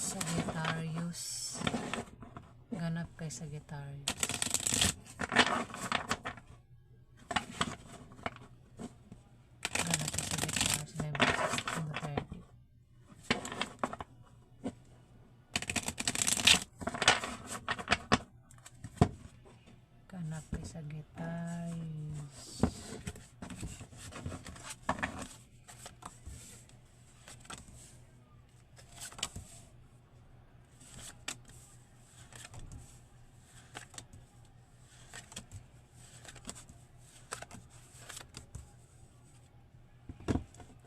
Sagittarius. Ganap kay Sagittarius. Ganap kay Sagittarius. November 16 to 30. Ganap kay Sagittarius.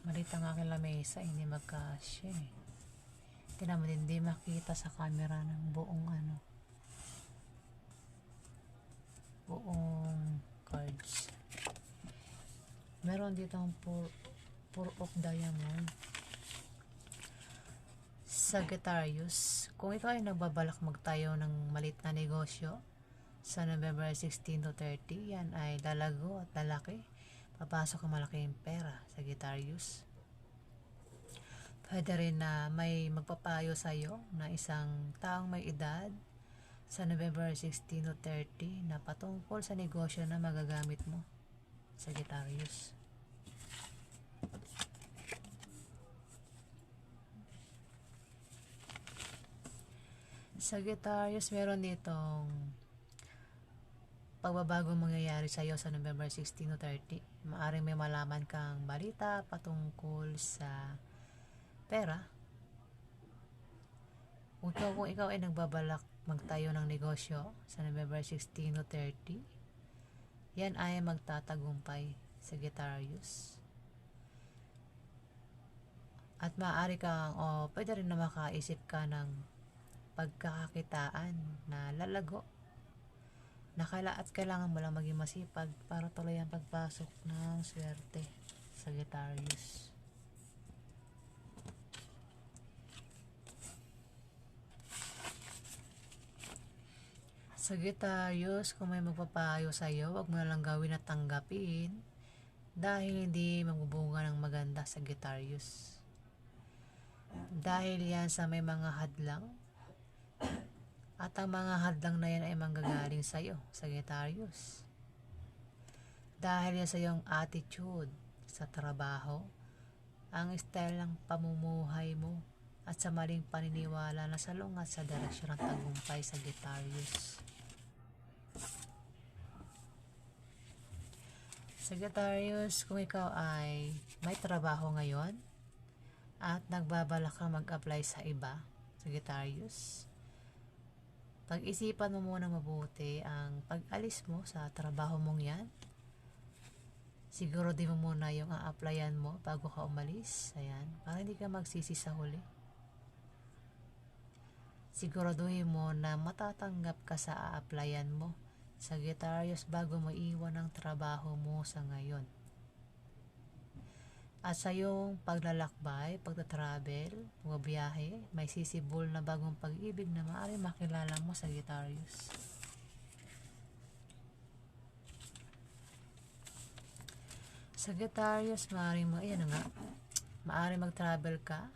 Malita nga aking lamesa, hindi magkasya eh. Tinan mo din, hindi makita sa camera ng buong buong cards. Meron dito ang four of diamond. Sagittarius, kung ikaw ay nagbabalak magtayo ng malit na negosyo sa November 16 to 30, yan ay lalago at lalaki. Papasok ang malaking pera, Sagittarius. Pwede rin na may magpapayo sa'yo na isang taong may edad sa November 16 to 30 na patungkol sa negosyo na magagamit mo, Sagittarius. Sagittarius, meron ditong pagbabago mangyayari sa iyo sa November 16 to 30. Maaring may malaman kang balita patungkol sa pera. Kung ikaw ay nagbabalak magtayo ng negosyo sa November 16 to 30, yan ay magtatagumpay, Sagittarius. At maaari kang pwede rin na makaisip ka ng pagkakakitaan na lalago na kailangan mo lang maging masipag para tuloy ang pagpasok ng swerte, Sagittarius. Sagittarius, kung may magpapayo sa iyo, wag mo na lang gawin at tanggapin dahil hindi magbubunga ng maganda, Sagittarius. Dahil yan sa may mga hadlang, at ang mga hadlang na yan ay manggagaling sa iyo, Sagittarius. Dahil yan sa iyong attitude sa trabaho, ang style ng pamumuhay mo, at sa maling paniniwala na salungat sa direksyon ng tagumpay, Sagittarius. Sagittarius, kung ikaw ay may trabaho ngayon at nagbabalak kang mag-apply sa iba, Sagittarius, pag-isipan mo muna mabuti ang pag-alis mo sa trabaho mong yan. Siguro di mo muna yung a-applyan mo bago ka umalis. Ayan, para hindi ka magsisi sa huli. Siguraduhin mo na matatanggap ka sa a-applyan mo, Sagittarius, bago mo iwan ang trabaho mo sa ngayon. At sa iyong paglalakbay, pagtatravel, pagbabiyahe, may sisibol na bagong pag-ibig na maaaring makilala mo, Sagittarius. Sagittarius, maaaring mag-travel ka.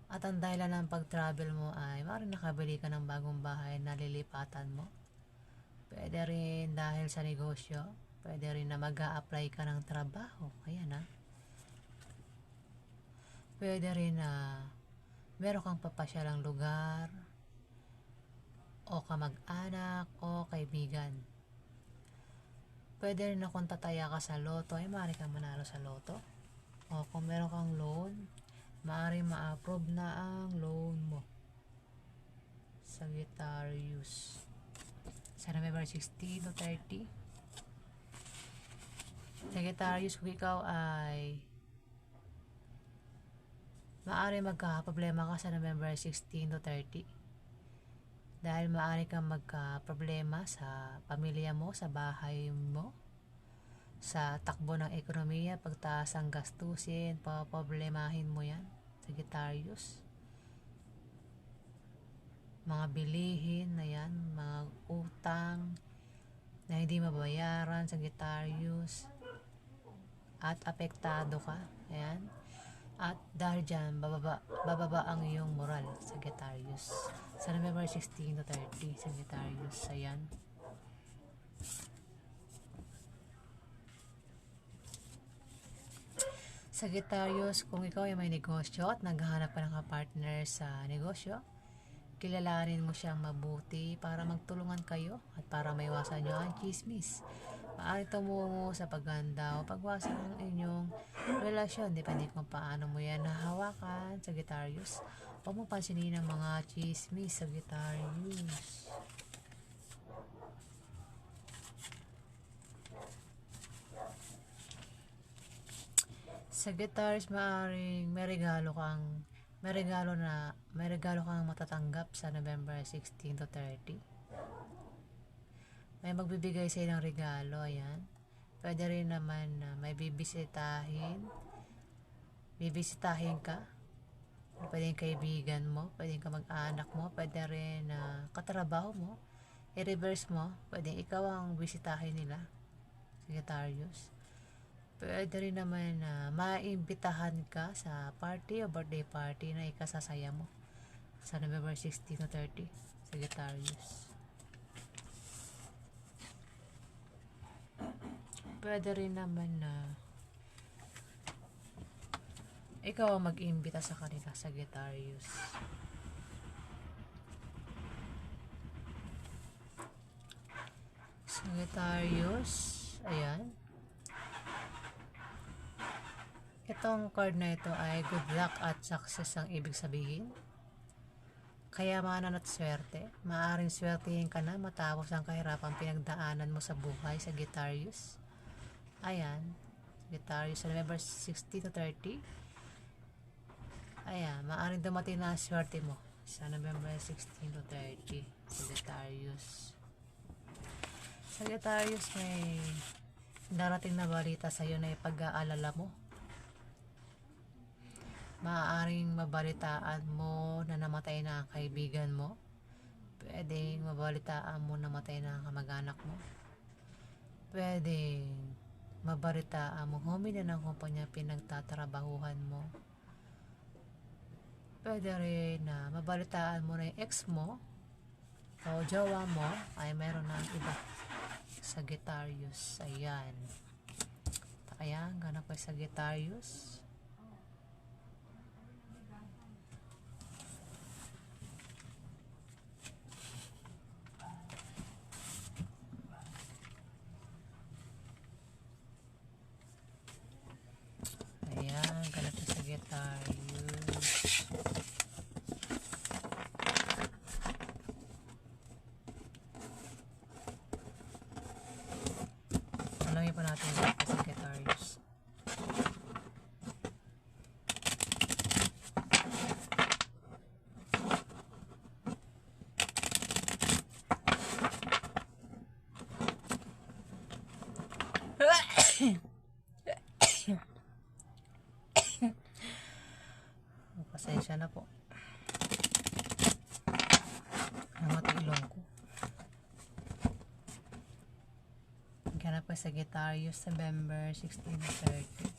At ang dahilan ng pag-travel mo ay maaaring nakabili ka ng bagong bahay na lilipatan mo. Pwede rin dahil sa negosyo. Pwede rin na mag-a-apply ka ng trabaho. Ayan Pwede rin na meron kang papasyalang lugar o kamag-anak o kaibigan. Pwede rin na kung tataya ka sa loto ay maaari kang manalo sa loto. O kung meron kang loan, maaari ma-approve na ang loan mo, Sagittarius. Sa November 16 to 30, Sagittarius, kung ikaw ay maaari magka-problema ka sa November 16 to 30 dahil maaari kang magka-problema sa pamilya mo, sa bahay mo, sa takbo ng ekonomiya, pagtaas ang gastusin, paproblemahin mo yan, Sagittarius. Mga bilihin na yan, mga utang na hindi mabayaran, Sagittarius, at apektado ka. Ayan. At dahil dyan, bababa ang iyong moral, Sagittarius. Sa November 16 to 30, Sagittarius. Ayan. Sagittarius, kung ikaw ay may negosyo at naghahanap ka ng partner sa negosyo, kilalanin mo siyang mabuti para magtulungan kayo at para maiwasan nyo ang chismis. Maaari tumungo sa paganda o pagwasak ng inyong relasyon. Depende kung paano mo yan nahawakan, Sagittarius. Huwag mo pansinin ang mga chismis, Sagittarius. Sagittarius, maaaring may regalo kang matatanggap sa November 16 to 30. May magbibigay sa ng regalo, ayan. Pwede rin naman na may bibisitahin ka. Pwede yung kaibigan mo, pwede yung kamag-anak mo, pwede rin katrabaho mo. I-reverse mo, pwede ikaw ang bisitahin nila, Sagittarius. Pwede rin naman na maimbitahan ka sa party o birthday party na ikasasaya mo sa November 16 to 30, Sagittarius. Pwede rin naman na ikaw ang mag-imbita sa kanila, Sagittarius. Sagittarius, ayan. Itong card na ito ay good luck at success ang ibig sabihin. Kayamanan at swerte. Maaring swertihin ka na matapos ang kahirapang pinagdaanan mo sa buhay, Sagittarius. Ayan. Sagittarius sa November 60 to 30. Ayan. Maaring dumating na ang swerte mo sa November 16 to 30, Sagittarius. Sagittarius, may darating na balita sa iyo na ipag-aalala mo. Maaaring mabalitaan mo na namatay na ang kaibigan mo. Pwedeng mabalitaan mo na namatay na ang kamag-anak mo. Pwedeng mabalitaan mo humina ng kumpanya pinagtatrabahuhan mo. Pwede rin na mabalitaan mo na yung ex mo o jowa mo ay meron na iba, Sagittarius. Ayan. Ayan, ganap po Sagittarius. Ayan, ganap po Sagittarius. Alamin pa natin ganap po Sagittarius. Pasensya na po. Ang ilong ko. Ganap pa Sagittarius, November 16 to 30.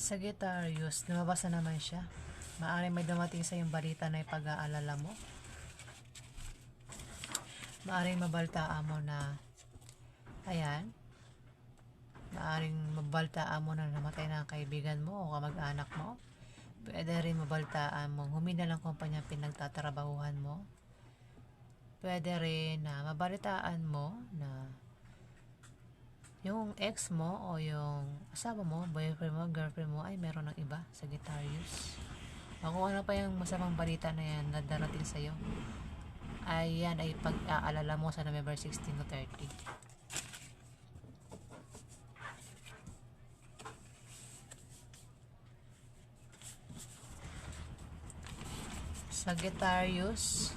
Sagittarius, lumabas na naman siya. Maaaring may dumating sa yung balita na ipag-aalala mo. Maaaring mabaltaan mo na ayan. Maaaring mabaltaan mo na namatay na ang kaibigan mo o kamag-anak mo. Pwede rin mabaltaan mo humina ng kumpanya pinagtatrabahuhan mo. Pwede rin na mabalitaan mo na yung ex mo o yung asawa mo, boyfriend mo, girlfriend mo ay meron ng iba, Sagittarius. O kung ano pa yung masamang balita na yan na darating sa'yo, ay yan ay pag-aalala mo sa November 16 to 30. Sagittarius,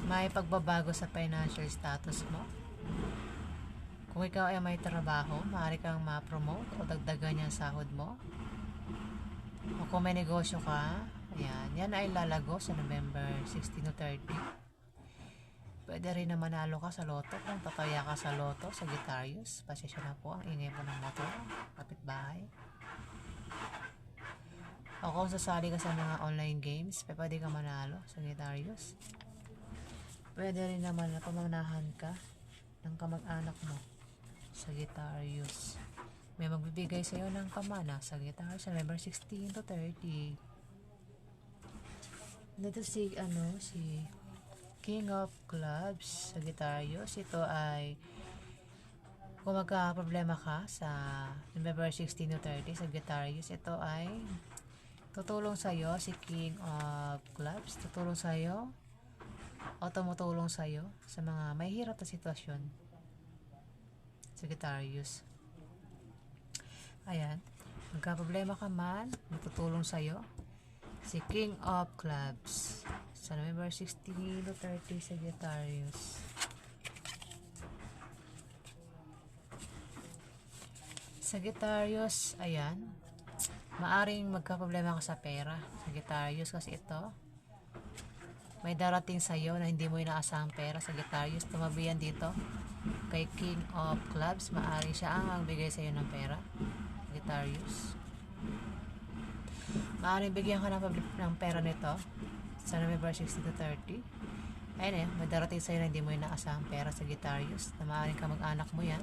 may pagbabago sa financial status mo. Kung ikaw ay may trabaho, maaari kang ma-promote o dagdagan yung sahod mo. O kung may negosyo ka, ayan, yan ay lalago sa November 16 to 30. Pwede rin na manalo ka sa loto kung tataya ka sa loto, Sagittarius. Pasensya na po, ang ingay po ng motor, kapitbahay. O kung sasali ka sa mga online games, pwede ka manalo, Sagittarius. Pwede rin naman na pamanahan ka ng kamag-anak mo, Sagittarius. May magbibigay sa iyo ng pamana, Sagittarius, sa November 16 to 30. Dito si King of Clubs, Sagittarius. Ito ay kung magka-problema ka sa November 16 to 30, Sagittarius, ito ay tutulong sa iyo si King of Clubs. Tutulong sa iyo o tumutulong sa iyo sa mga may hirap na sitwasyon, Sagittarius. Ayan, magka-problema ka man, matutulong sa iyo si King of Clubs sa November 16 to 30, Sagittarius. Sagittarius, ayan, maaring magka-problema ka sa pera, Sagittarius, kasi ito may darating sa iyo na hindi mo inaasahang pera, Sagittarius. Tumabi yan dito kay King of Clubs. Maaari siya ang magbigay sa iyo ng pera, Sagittarius. Maaari bigyan ka ng pera nito sa November 60 to 30. Ayun may darating sa iyo na hindi mo inaasahang pera, Sagittarius, na maaaring ka mag-anak mo yan,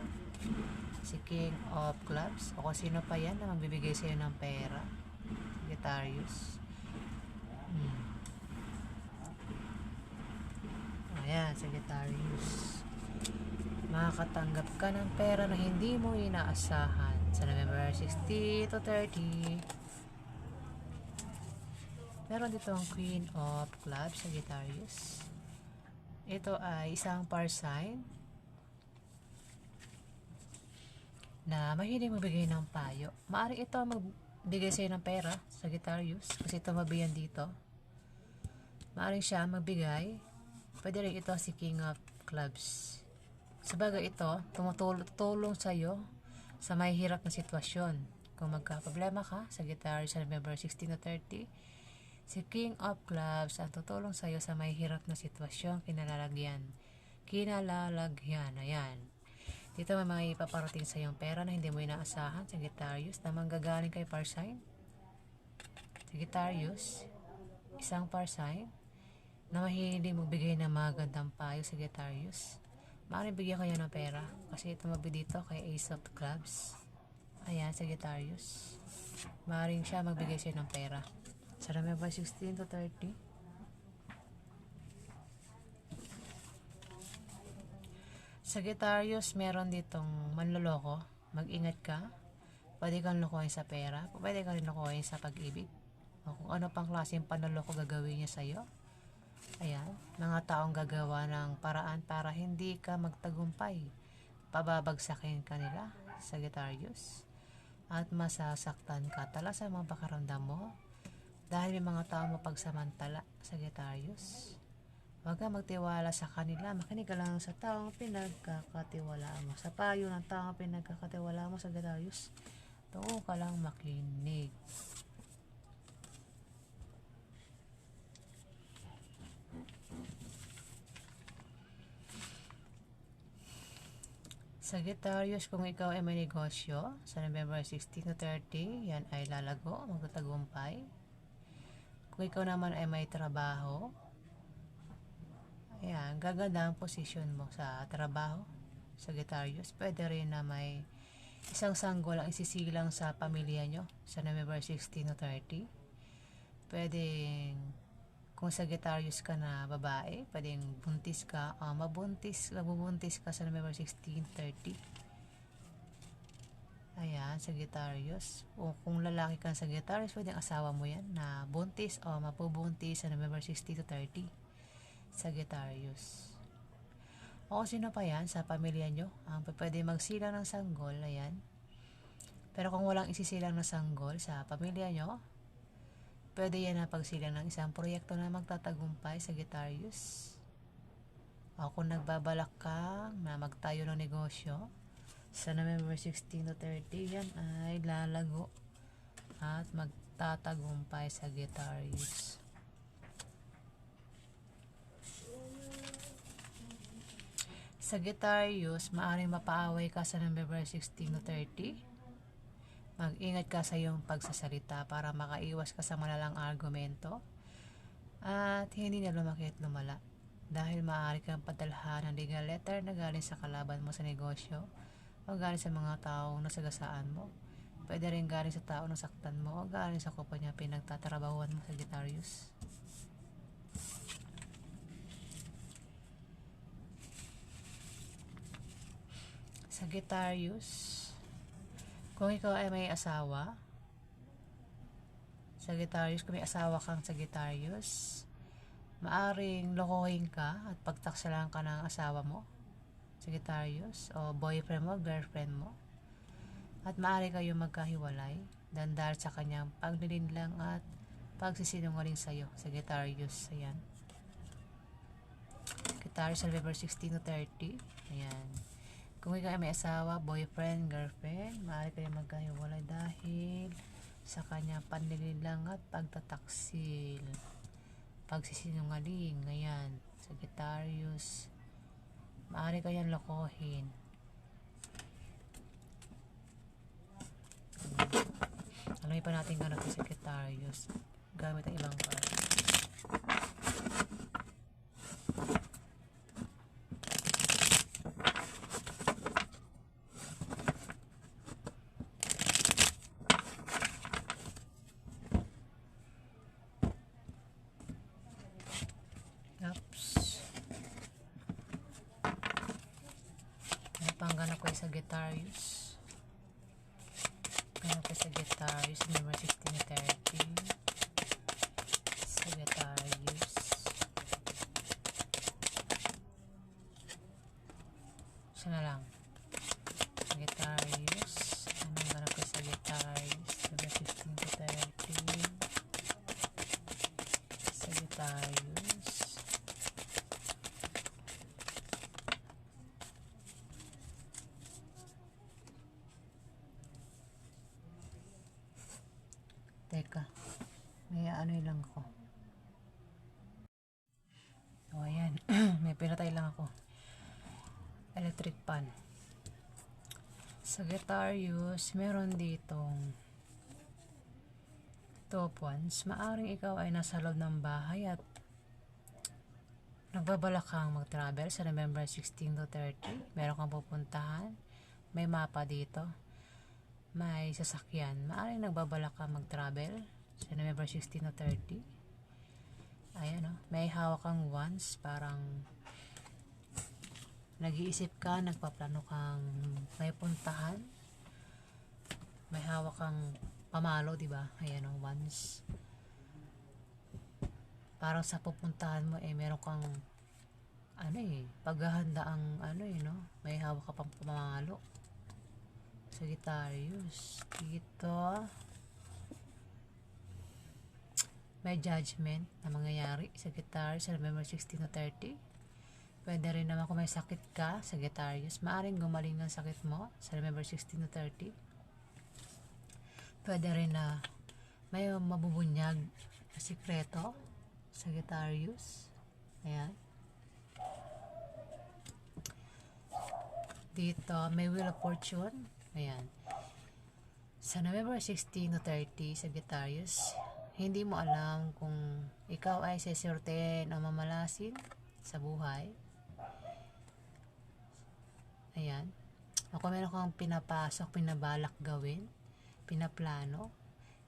si King of Clubs, o kung sino pa yan na magbibigay sa iyo ng pera, Sagittarius. Ayan, Sagittarius, makakatanggap ka ng pera na hindi mo inaasahan sa November 60 to 30. Meron dito ang Queen of Clubs, Sagittarius. Ito ay isang par sign na mahilig magbigay ng payo. Maaari ito magbigay sa'yo ng pera, Sagittarius, kasi ito mabiyan dito. Maaari siya magbigay. Pwede rin ito si King of Clubs. Sabagay ito, tumutulong sa iyo sa may hirap na sitwasyon. Kung magka-problema ka, Sagittarius, sa November 16 to 30, si King of Clubs ang tutulong sa iyo sa may hirap na sitwasyon, kinalalagyan. Ayan. Dito may mga ipaparating sa iyong pera na hindi mo inaasahan, Sagittarius, na manggagaling kay par sign. Sagittarius, isang par sign na mahilig magbigay ng magandang payo, Sagittarius. Maaaring bigyan kayo ng pera kasi tumabi dito kay Ace of Clubs. Ayan, Sagittarius, maaaring siya magbigay sa'yo ng pera sa November 16 to 30. Sagittarius, meron ditong manloloko. Mag-ingat ka. Pwede kang lokohin sa pera, pwede kang rin lokohin sa pag-ibig, o kung ano pang klaseng panloloko gagawin niya sa'yo. Ayan, mga taong gagawa ng paraan para hindi ka magtagumpay. Pababagsakin ka nila, Sagittarius, at masasaktan ka tala sa mga pakaramdam mo dahil may mga taong mapagsamantala, Sagittarius. Huwag kang magtiwala sa kanila. Makinig ka lang sa taong pinagkakatiwalaan mo. Sa payo ng taong pinagkakatiwalaan mo, Sagittarius, doon ka lang makinig. Sagittarius, kung ikaw ay may negosyo sa November 16 to 30, yan ay lalago, magtatagumpay. Kung ikaw naman ay may trabaho, ayan, gaganda ang posisyon mo sa trabaho, Sagittarius. Pwede rin na may isang sanggol ang isisilang sa pamilya nyo sa November 16 to 30. Pwedeng, kung Sagittarius ka na babae, pwedeng buntis ka, mabubuntis ka sa November 16, 30. Ayan, Sagittarius. O kung lalaki kang Sagittarius, pwedeng asawa mo yan na buntis o mabubuntis sa November 60 to 30, Sagittarius. O sino pa yan sa pamilya nyo ang pwede magsilang ng sanggol, ayan. Pero kung walang isisilang na sanggol sa pamilya nyo, pwede yan na pagsilang ng isang proyekto na magtatagumpay, Sagittarius. O kung nagbabalak ka na magtayo ng negosyo, sa November 16 to 30, yan ay lalago at magtatagumpay sa Sagittarius. Sagittarius, maaaring mapaaway ka sa November 16 to 30. Mag-ingat ka sa iyong pagsasalita para makaiwas ka sa malalang argumento at hindi na lumaki at lumala. Dahil maaari kang padalhan ng legal letter na galing sa kalaban mo sa negosyo o galing sa mga taong nasagasaan mo. Pwede rin galing sa tao na saktan mo o galing sa kumpanya pinagtatrabahuan mo, Sagittarius. Sagittarius, kung ikaw ay may asawa, Sagittarius, kung may asawa kang Sagittarius, maaring lokohin ka at pagtaksalan ka ng asawa mo, Sagittarius, o boyfriend mo, girlfriend mo, at maaari kayong magkahiwalay dahil sa kanyang paglilinlang at pagsisinungaling sa'yo, Sagittarius. Ayan. Sagittarius, November 16 to 30. Ayan. Kung ikaw ay may asawa, boyfriend, girlfriend, maaari kayong magkahiwalay dahil sa kanyang panlilinlang at pagtataksil, pagsisinungaling. Ayan, Sagittarius, maaari kayang lokohin. Alamin pa natin ganito, Sagittarius, gamit ang ibang card. Pangganap ko ay Sagittarius. Ganap ko ay Sagittarius, number 16 to 30. Sagittarius. Siya na lang. Sagittarius. Anong ganap ko ay Sagittarius, number 16 to 30. Sagittarius. Teka, may ano lang ako. O ayan, may pinatay lang ako. Electric pan. Sagittarius, meron ditong Two of Wands. Maaring ikaw ay nasa loob ng bahay at nagbabalak kang mag-travel sa November 16 to 30. Meron kang pupuntahan. May mapa dito. May sasakyan. Maaring nagbabalak ka mag-travel sa November 16 to 30. Ayan o. May hawak kang wands. Parang nag-iisip ka, nagpaplano kang may puntahan. May hawak kang pamalo, diba? Ayan o, wands. Parang sa pupuntahan mo meron kang paghahanda ang no? May hawak ka pang pamalo. Sagittarius, dito may judgment na mangyayari, Sagittarius, sa November 16 to 30. Pwede rin naman kung may sakit ka, Sagittarius, maaring gumaling ng sakit mo sa November 16 to 30. Pwede rin na may mabubunyag na sikreto, Sagittarius. Ayan. Dito may Wheel of Fortune. Ayan. Sa November 16 to 30, Sagittarius, hindi mo alam kung ikaw ay sesortein o mamalasin sa buhay. Ayan. O kung meron kang pinapasok, pinabalak gawin, pinaplano,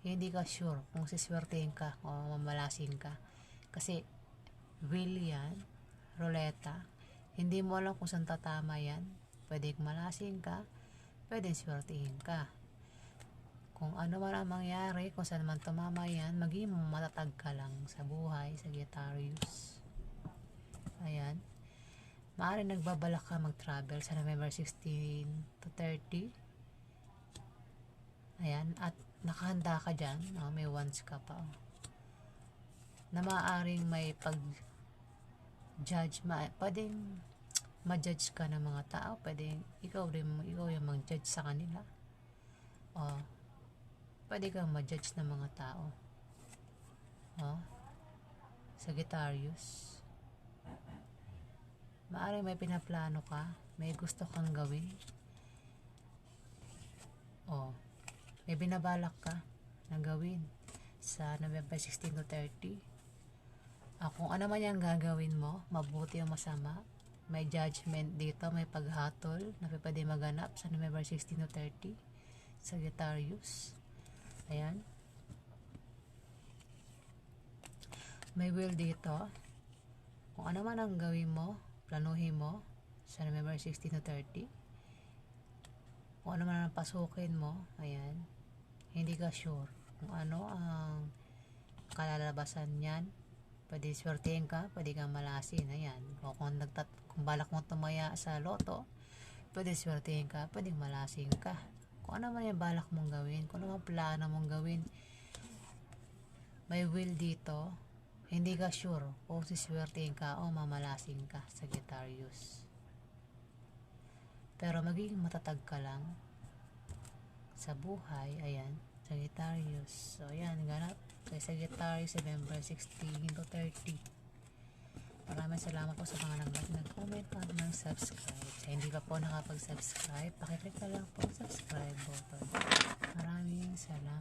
hindi ka sure kung siswertein ka o mamalasin ka. Kasi wheel yan, ruleta, hindi mo alam kung saan tatama yan. Pwede malasin ka, pwede swertihin ka. Kung ano man ang mangyari, kung saan man tumama yan, maging matatag ka lang sa buhay, Sagittarius. Ayan. Maaari nagbabalak ka mag-travel sa November 16 to 30. Ayan. At nakahanda ka dyan. May wands ka pa. Na maaaring may pag-judge. Pwedeng ma-judge ka ng mga tao, pwede ikaw yung mag-judge sa kanila. O, pwede kang ma-judge ng mga tao. O, Sagittarius. Maaaring may pinaplano ka, may gusto kang gawin. O, may binabalak ka na gawin sa November 16 to 30. Kung ano man yung gagawin mo, mabuti o masama, may judgment dito, may paghatol na pwede maganap sa November 16 to 30. Sagittarius. Ayan. May will dito. Kung ano man ang gawin mo, planuhin mo sa November 16 to 30. Kung ano man ang pasukin mo, ayan, hindi ka sure kung ano ang kalalabasan niyan. Pwede swertein ka, pwede kang malasin, ayan. O kung balak mo tumaya sa loto, pwede swertein ka, pwede malasin ka. Kung ano man yung balak mong gawin, kung ano man plano mong gawin, may will dito, hindi ka sure kung siswertein ka o mamalasin ka, Sagittarius. Pero magiging matatag ka lang sa buhay, ayan, Sagittarius. So, ayan, ganap kay Sagittarius, November 16 to 30. Maraming salamat po sa mga nag-comment at nag-subscribe. Sa hindi pa po nakapag-subscribe, pakiclick na lang po ang subscribe button. Maraming salamat.